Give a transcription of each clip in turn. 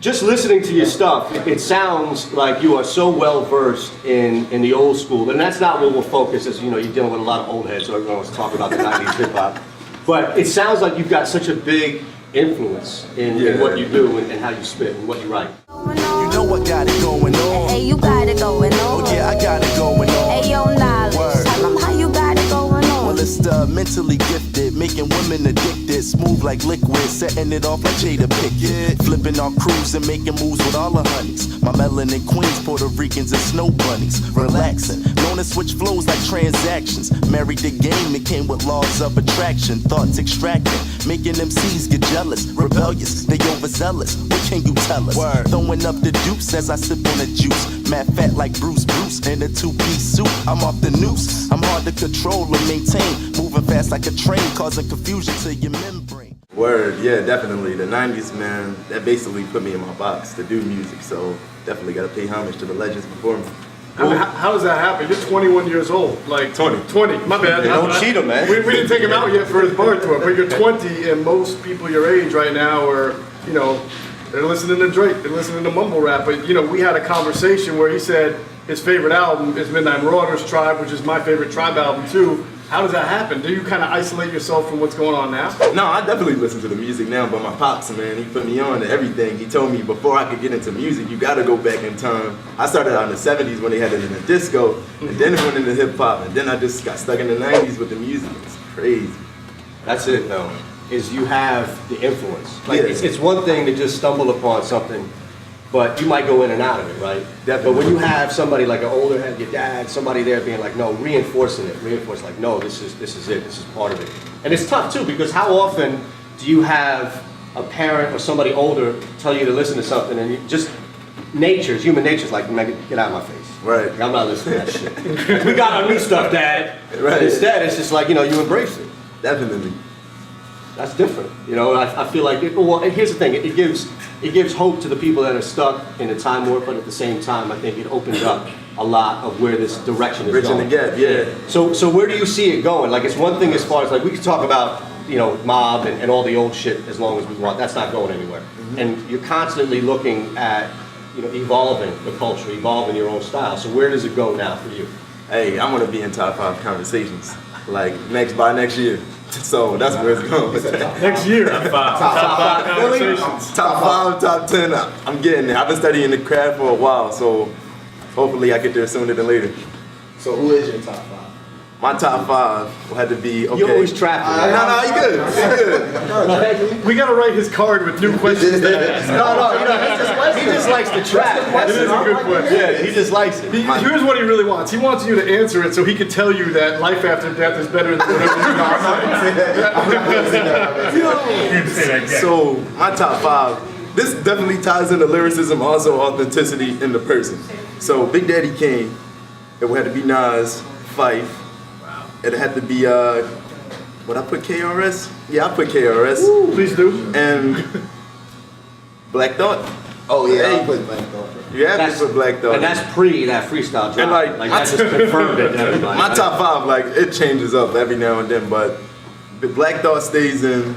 Just listening to your stuff, it sounds like you are so well versed in the old school, and that's not where we'll focus. As you know, you're dealing with a lot of old heads, so everyone wants to talk about the '90s hip hop. But it sounds like you've got such a big influence in what you do and how you spit and what you write. You know I got it going on. Hey, you got it going on. Oh yeah, I got it going on. Hey, yo, knowledge. Word. Tell them how you got it going on. Well, it's the mentally gifted, making women addicted, smooth like liquid, setting it off like Jada Pickett. Flipping our crews and making moves with all the honeys. My melanin queens, Puerto Ricans and snow bunnies. Relaxing, known to switch flows like transactions. Married the game, it came with laws of attraction. Thoughts extracting, making MCs get jealous. Rebellious, they overzealous. What can you tell us? Word. Throwing up the deuce as I sip on the juice. Mad fat like Bruce in a two-piece suit. I'm off the noose. I'm hard to control and maintain. Moving fast like a train, causing confusion to your membrane. Word, yeah, definitely. The 90s, man, that basically put me in my box to do music. So definitely got to pay homage to the legends before me. I mean, how does that happen? You're 21 years old. Like 20. 20. My bad. Don't cheat him, man. We didn't take him out yet for his bar tour, but you're 20, and most people your age right now are, you know, they're listening to Drake, they're listening to mumble rap. But you know, we had a conversation where he said his favorite album is Midnight Marauders Tribe, which is my favorite Tribe album too. How does that happen? Do you kind of isolate yourself from what's going on now? No, I definitely listen to the music now, but my pops, man, he put me on to everything. He told me before I could get into music, you gotta go back in time. I started out in the 70s when they had it in the disco, and then it went into hip hop, and then I just got stuck in the 90s with the music. It's crazy. That's it, though, is you have the influence. Like, Yeah. it's one thing to just stumble upon something, but you might go in and out of it, right? But when you have somebody like an older head, your dad, somebody there being like, no, reinforcing like, no, this is it, this is part of it. And it's tough too, because how often do you have a parent or somebody older tell you to listen to something and you just, human nature's like, man, get out of my face. Right. I'm not listening to that shit. We got our new stuff, Dad. Right. But instead, it's just like, you know, you embrace it. Definitely. That's different, you know. I feel like well, and here's the thing: it gives hope to the people that are stuck in a time warp, but at the same time, I think it opens up a lot of where this direction is Bridging going. the gap, yeah. So where do you see it going? Like, it's one thing as far as like we can talk about, you know, mob and all the old shit as long as we want. That's not going anywhere. Mm-hmm. And you're constantly looking at, you know, evolving the culture, evolving your own style. So where does it go now for you? Hey, I want to be in top 5 conversations, like by next year. So that's where it's going. Next year. Top five conversations. Top 5, top 10. I'm getting there. I've been studying the craft for a while, so hopefully I get there sooner than later. So who is your top 5? My top 5 will have to be okay. You always trap me. No, you good. You good. We gotta write his card with new questions to ask. No, you know, he just likes to trap. It is a good question. Yeah, he just likes it. Here's what he really wants. He wants you to answer it so he can tell you that life after death is better than whatever you So my top 5, this definitely ties into lyricism, also authenticity in the person. So Big Daddy Kane, it would have to be Nas, Phife. It had to be, would I put KRS? Yeah, I put KRS. Please do. And Black Thought. Oh yeah, Hey. I put Black Thought. You have to put Black Thought. And that's pre that freestyle drop. And like, that just confirmed it to everybody. My top 5, like, it changes up every now and then, but Black Thought stays in,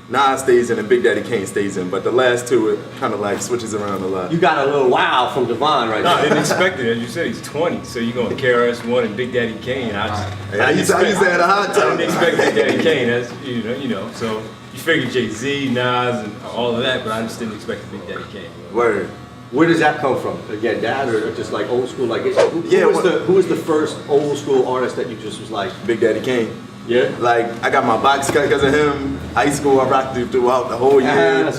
Nas stays in, and Big Daddy Kane stays in. But the last two, it kind of like switches around a lot. You got a little wow from Devon right No, I now. didn't expect it. As you said, he's 20, so you're going KRS-One and Big Daddy Kane. I used to have a hard I time. didn't expect Big Daddy Kane. That's you know. So you figured Jay-Z, Nas, and all of that, but I just didn't expect Big Daddy Kane. Word. Where does that come from? Again, dad or just like old school? Like, Yeah, who was the first old school artist that you just was like, Big Daddy Kane. yeah? Like, I got my box cut because of him. High school, I rocked it throughout the whole year.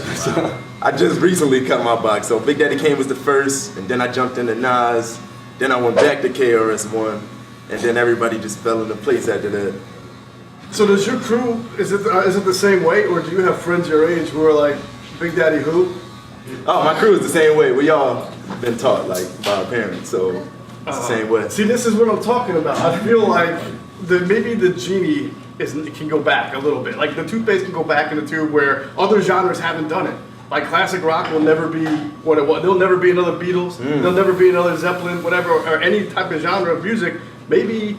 I just recently cut my box. So Big Daddy Kane was the first, and then I jumped into Nas. Then I went back to KRS-One, and then everybody just fell into place after that. So does your crew, is it the same way, or do you have friends your age who are like, Big Daddy who? Oh, my crew is the same way. We all been taught, like, by our parents, so it's the same way. See, this is what I'm talking about. I feel like maybe the genie can go back a little bit. Like the toothpaste can go back in the tube where other genres haven't done it. Like classic rock will never be what it was. There'll never be another Beatles. There'll never be another Zeppelin, whatever, or any type of genre of music. Maybe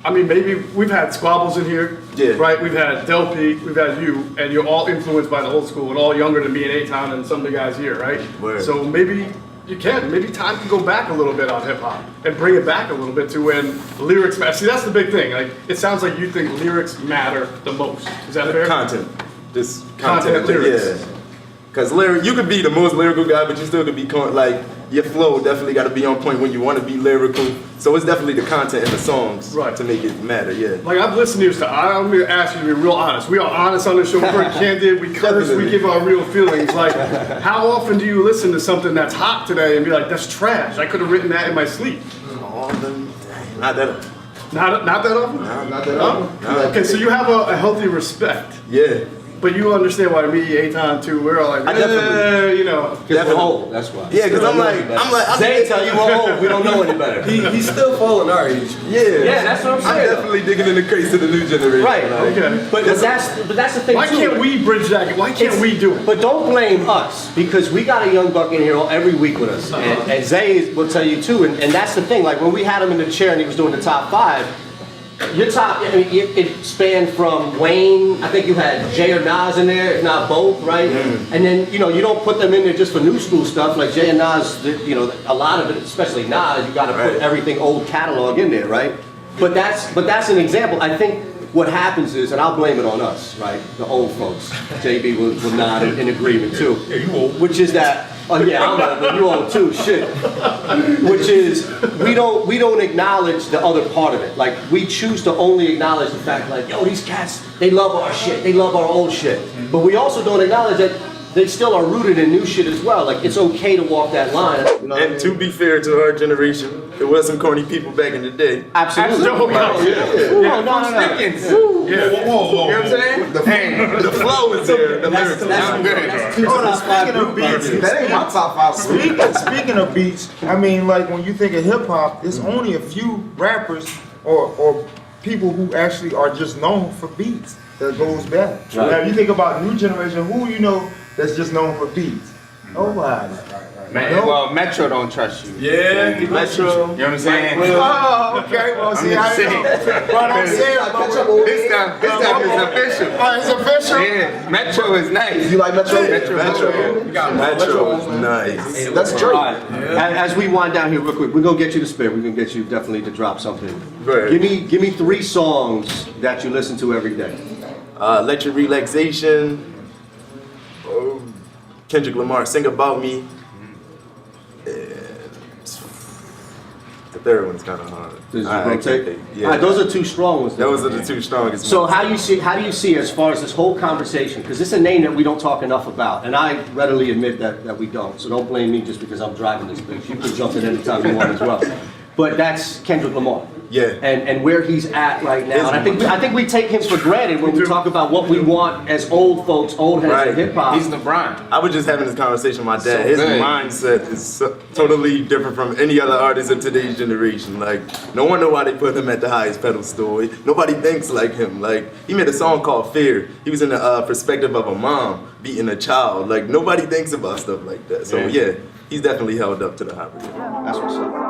I mean, maybe we've had Squabbles in here, Yeah. right? We've had Del P, we've had you, and you're all influenced by the old school and all younger than me and A-Town and some of the guys here, right? Word. So maybe you can. Maybe time can go back a little bit on hip hop and bring it back a little bit to when lyrics matter. See, that's the big thing. Like, it sounds like you think lyrics matter the most. Is that fair? Content. Just Content, lyrics. Yeah. Because you could be the most lyrical guy, but you still could be like your flow definitely got to be on point when you want to be lyrical. So it's definitely the content in the songs Right. to make it matter. Yeah. Like, I've listened to your stuff. I'm going to ask you to be real honest. We are honest on the show. We're very candid. We curse. We Definitely. give our real feelings. Like, how often do you listen to something that's hot today and be like, that's trash. I could have written that in my sleep. All them. Not that. Not that often? Not No? that. No. Okay, so you have a healthy respect. Yeah. But you understand why me, A-Town, too, we're all like, I definitely- you know. Because we're old, that's why. Yeah, because I'm like, Zay tell you we're old, we don't know any better. He's still following our age. Yeah, that's what I'm I'm saying. definitely digging in the crates of the new generation. Right. Like, Okay. But that's the thing Why too. can't we bridge that? Why can't we do it? But don't blame us, because we got a young buck in here every week with us. And Zay will tell you too, and that's the thing, like when we had him in the chair and he was doing the top 5, your top, I mean, it spanned from Wayne, I think you had Jay or Nas in there, if not both, right? And then, you know, you don't put them in there just for new school stuff, like Jay and Nas, you know, a lot of it, especially Nas, you gotta put Right. everything old catalog in there, right? But that's an example. I think what happens is, and I'll blame it on us, right? The old folks. JB will nod in agreement too. Yeah, you old. Which is that, oh yeah, I'm old, but you old too, shit. Which is, we don't acknowledge the other part of it. Like, we choose to only acknowledge the fact like, yo, these cats, they love our shit, they love our old shit. But we also don't acknowledge that they still are rooted in new shit as well. Like, it's okay to walk that line. You know what I And mean? to be fair to our generation, there was some corny people back in the day. Absolutely. Oh, yeah. Ooh, no, no, no. Yeah. You know what I'm saying? The flow is there. The lyrics. Hold on, speaking of beats, That ain't my top 5. speaking of beats, I mean, like when you think of hip hop, there's only a few rappers or people who actually are just known for beats that goes back. Right. Now, if you think about new generation, who you know that's just known for beats? Nobody. Well, Metro don't trust you. Yeah. Metro. You know what I'm saying? Oh, okay. Well, see, just I saying. know. But I'm saying, This stuff is official. it's official. Yeah, Metro is nice. You like Metro? Metro is nice. That's All Drake. right. As we wind down here real quick, we're gonna get you to spit. We're gonna get you definitely to drop something. Right. Give me 3 songs that you listen to every day. Electric Relaxation. Kendrick Lamar, Sing About Me. And the third one's kind of hard. Does it I can't rotate? think. All right, those are 2 strong ones. Those are the 2 strongest. So ones. how do you see as far as this whole conversation? Because this is a name that we don't talk enough about, and I readily admit that we don't. So don't blame me just because I'm driving this bitch. You can jump in anytime you want as well. But that's Kendrick Lamar. Yeah. And where he's at right now. And I think we take him for granted when we talk about what we want as old folks, old heads Right. of hip hop. He's LeBron. I was just having this conversation with my dad. So His good. mindset is totally different from any other artist of today's generation. Like, no wonder why they put him at the highest pedestal. Nobody thinks like him. Like, he made a song called Fear. He was in the perspective of a mom beating a child. Like, nobody thinks about stuff like that. So yeah, he's definitely held up to the high regard. That's what's up.